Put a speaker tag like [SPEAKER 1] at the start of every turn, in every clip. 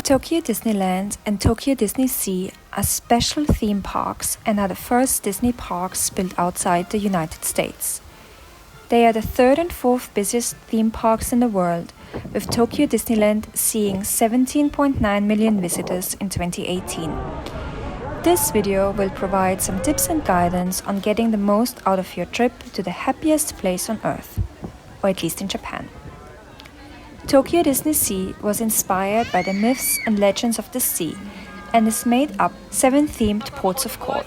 [SPEAKER 1] Tokyo Disneyland and Tokyo DisneySea are special theme parks and are the first Disney parks built outside the United States. They are the third and fourth busiest theme parks in the world, with Tokyo Disneyland seeing 17.9 million visitors in 2018. This video will provide some tips and guidance on getting the most out of your trip to the happiest place on earth, or at least in Japan. Tokyo DisneySea was inspired by the myths and legends of the sea and is made up 7 themed ports of call: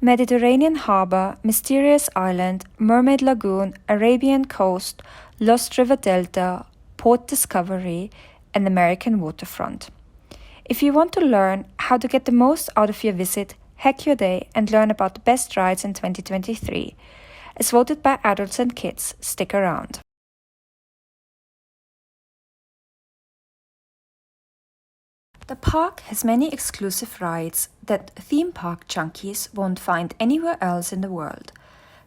[SPEAKER 1] Mediterranean Harbor, Mysterious Island, Mermaid Lagoon, Arabian Coast, Lost River Delta, Port Discovery, and American Waterfront. If you want to learn how to get the most out of your visit, hack your day, and learn about the best rides in 2023, as voted by adults and kids, stick around. The park has many exclusive rides that theme park junkies won't find anywhere else in the world.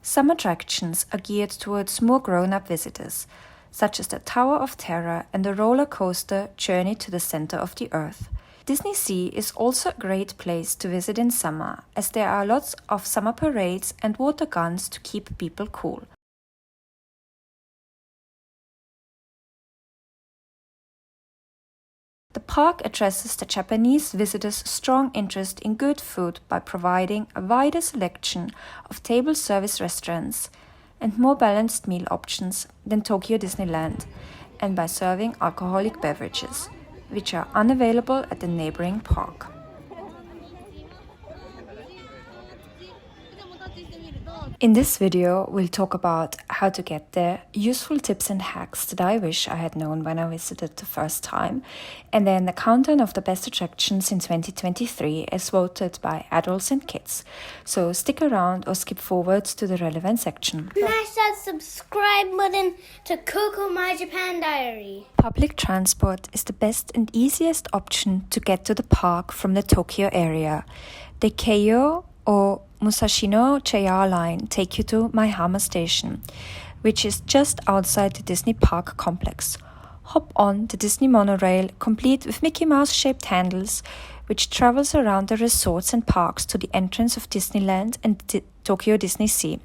[SPEAKER 1] Some attractions are geared towards more grown-up visitors, such as the Tower of Terror and the roller coaster Journey to the Center of the Earth. DisneySea is also a great place to visit in summer, as there are lots of summer parades and water guns to keep people cool. The park addresses the Japanese visitors' strong interest in good food by providing a wider selection of table service restaurants and more balanced meal options than Tokyo Disneyland, and by serving alcoholic beverages, which are unavailable at the neighboring park. In this video, we'll talk about how to get there, useful tips and hacks that I wish I had known when I visited the first time, and then the countdown of the best attractions in 2023 as voted by adults and kids. So stick around or skip forward to the relevant section.
[SPEAKER 2] Smash that subscribe button to Coco My Japan Diary.
[SPEAKER 1] Public transport is the best and easiest option to get to the park from the Tokyo area. The Keio or Musashino JR line take you to Maihama Station, which is just outside the Disney Park complex. Hop on the Disney monorail, complete with Mickey Mouse-shaped handles, which travels around the resorts and parks to the entrance of Disneyland and Tokyo DisneySea.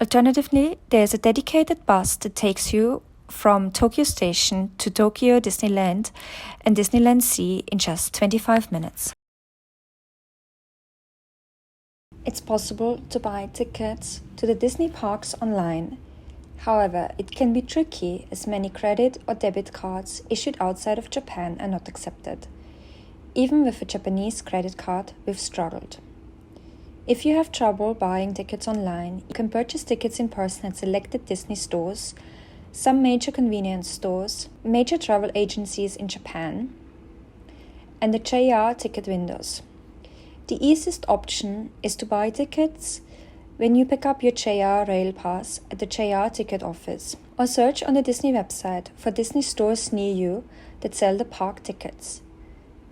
[SPEAKER 1] Alternatively, there is a dedicated bus that takes you from Tokyo Station to Tokyo Disneyland and Disneyland Sea in just 25 minutes. It's possible to buy tickets to the Disney parks online. However, it can be tricky as many credit or debit cards issued outside of Japan are not accepted. Even with a Japanese credit card, we've struggled. If you have trouble buying tickets online, you can purchase tickets in person at selected Disney stores, some major convenience stores, major travel agencies in Japan, and the JR ticket windows. The easiest option is to buy tickets when you pick up your JR Rail Pass at the JR ticket office, or search on the Disney website for Disney stores near you that sell the park tickets.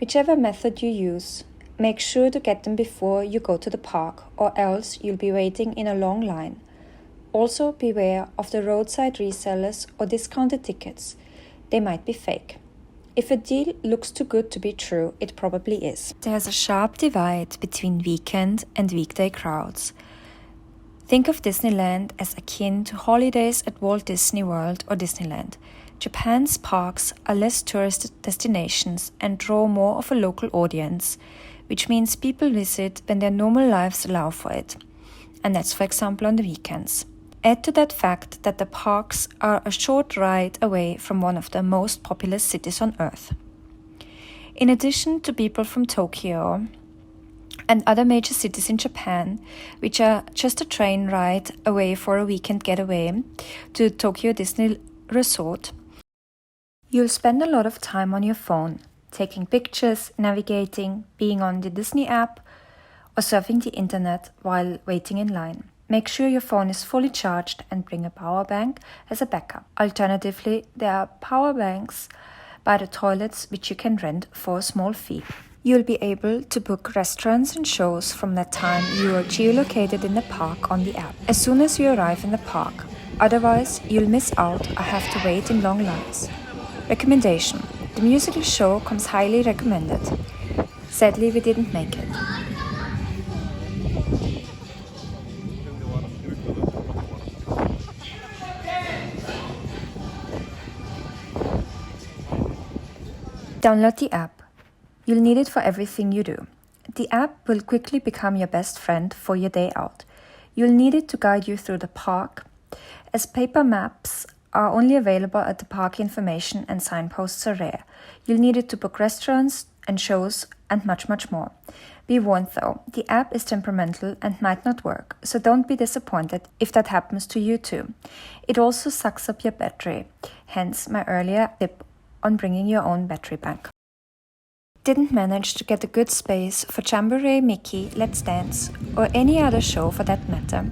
[SPEAKER 1] Whichever method you use, make sure to get them before you go to the park, or else you'll be waiting in a long line. Also beware of the roadside resellers or discounted tickets. They might be fake. If a deal looks too good to be true, it probably is. There's a sharp divide between weekend and weekday crowds. Think of Disneyland as akin to holidays at Walt Disney World or Disneyland. Japan's parks are less tourist destinations and draw more of a local audience, which means people visit when their normal lives allow for it. And that's, for example, on the weekends. Add to that fact that the parks are a short ride away from one of the most populous cities on Earth. In addition to people from Tokyo and other major cities in Japan, which are just a train ride away for a weekend getaway to Tokyo Disney Resort, you'll spend a lot of time on your phone, taking pictures, navigating, being on the Disney app, or surfing the internet while waiting in line. Make sure your phone is fully charged and bring a power bank as a backup. Alternatively, there are power banks by the toilets which you can rent for a small fee. You'll be able to book restaurants and shows from that time you are geolocated in the park on the app, as soon as you arrive in the park. Otherwise, you'll miss out or have to wait in long lines. Recommendation: The musical show comes highly recommended. Sadly, we didn't make it. Download the app. You'll need it for everything you do. The app will quickly become your best friend for your day out. You'll need it to guide you through the park, as paper maps are only available at the park information and signposts are rare. You'll need it to book restaurants and shows and much, much more. Be warned though, the app is temperamental and might not work, so don't be disappointed if that happens to you too. It also sucks up your battery, hence my earlier tip on bringing your own battery bank. Didn't manage to get a good space for Jamboree, Mickey, Let's Dance, or any other show for that matter?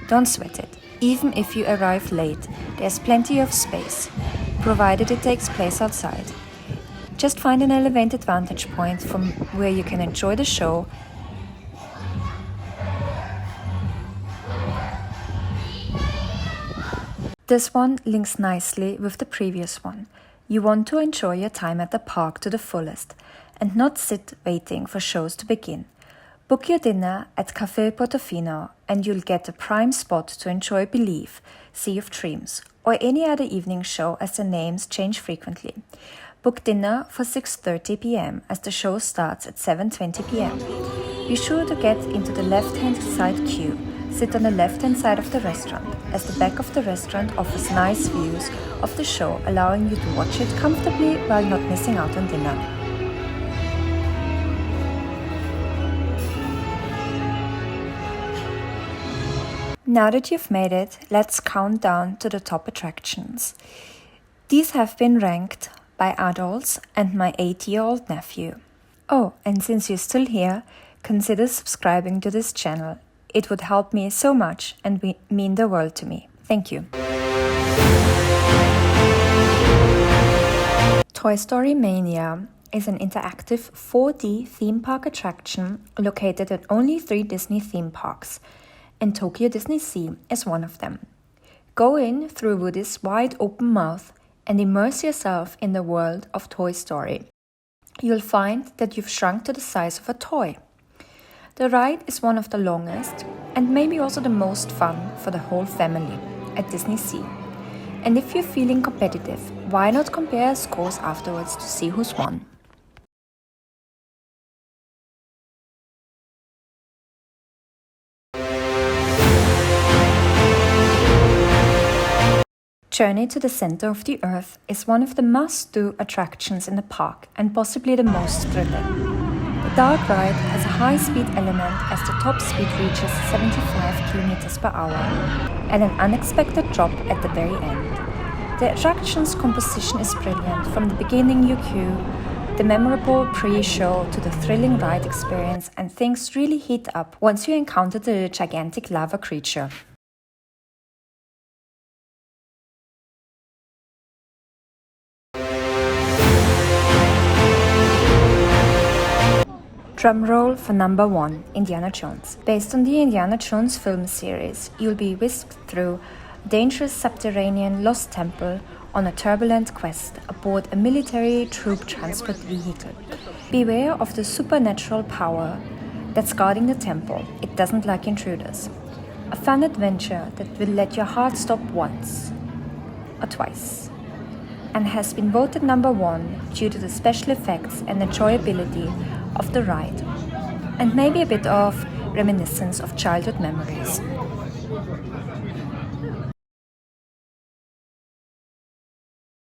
[SPEAKER 1] Don't sweat it. Even if you arrive late, there's plenty of space, provided it takes place outside. Just find an elevated vantage point from where you can enjoy the show. This one links nicely with the previous one. You want to enjoy your time at the park to the fullest and not sit waiting for shows to begin. Book your dinner at Café Portofino and you'll get a prime spot to enjoy Believe, Sea of Dreams, or any other evening show as the names change frequently. Book dinner for 6:30 p.m. as the show starts at 7:20 p.m. Be sure to get into the left-hand side queue. Sit on the left-hand side of the restaurant, as the back of the restaurant offers nice views of the show, allowing you to watch it comfortably while not missing out on dinner. Now that you've made it, let's count down to the top attractions. These have been ranked by adults and my 8-year-old nephew. Oh, and since you're still here, consider subscribing to this channel. It would help me so much and mean the world to me. Thank you. Toy Story Mania is an interactive 4D theme park attraction located at only 3 Disney theme parks, and Tokyo DisneySea is one of them. Go in through Woody's wide open mouth and immerse yourself in the world of Toy Story. You'll find that you've shrunk to the size of a toy. The ride is one of the longest and maybe also the most fun for the whole family at DisneySea. And if you're feeling competitive, why not compare scores afterwards to see who's won? Journey to the Center of the Earth is one of the must-do attractions in the park and possibly the most thrilling. The dark ride has a high-speed element as the top speed reaches 75 km per hour and an unexpected drop at the very end. The attraction's composition is brilliant, from the beginning you queue, the memorable pre-show to the thrilling ride experience, and things really heat up once you encounter the gigantic lava creature. Drumroll for number 1, Indiana Jones. Based on the Indiana Jones film series, you'll be whisked through a dangerous subterranean lost temple on a turbulent quest aboard a military troop transport vehicle. Beware of the supernatural power that's guarding the temple. It doesn't like intruders. A fun adventure that will let your heart stop once or twice, and has been voted number 1 due to the special effects and enjoyability of the ride, and maybe a bit of reminiscence of childhood memories.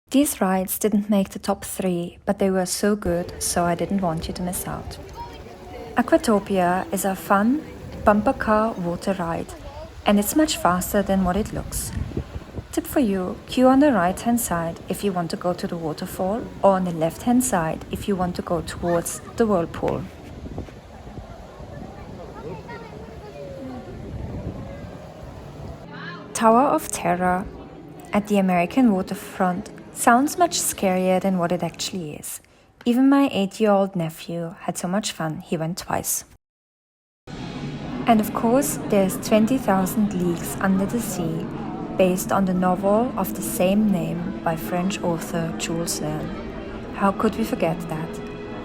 [SPEAKER 1] These rides didn't make the top 3, but they were so good, so I didn't want you to miss out. Aquatopia is a fun bumper car water ride, and it's much faster than what it looks. Tip for you, queue on the right hand side if you want to go to the waterfall, or on the left hand side if you want to go towards the whirlpool. Tower of Terror at the American waterfront sounds much scarier than what it actually is. Even my 8-year-old nephew had so much fun he went twice. And of course there's 20,000 Leagues Under the Sea, based on the novel of the same name by French author Jules Verne. How could we forget that?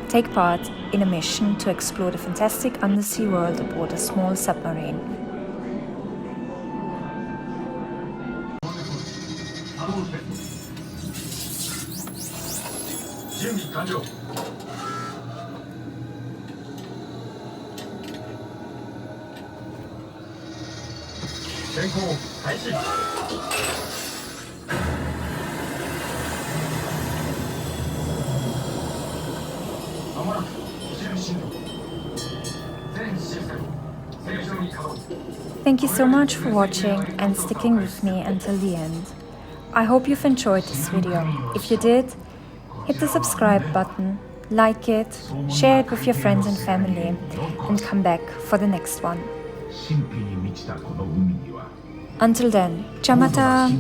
[SPEAKER 1] Take part in a mission to explore the fantastic undersea world aboard a small submarine. Thank you so much for watching and sticking with me until the end. I hope you've enjoyed this video. If you did, hit the subscribe button, like it, share it with your friends and family, and come back for the next one. Until then, ciao mata!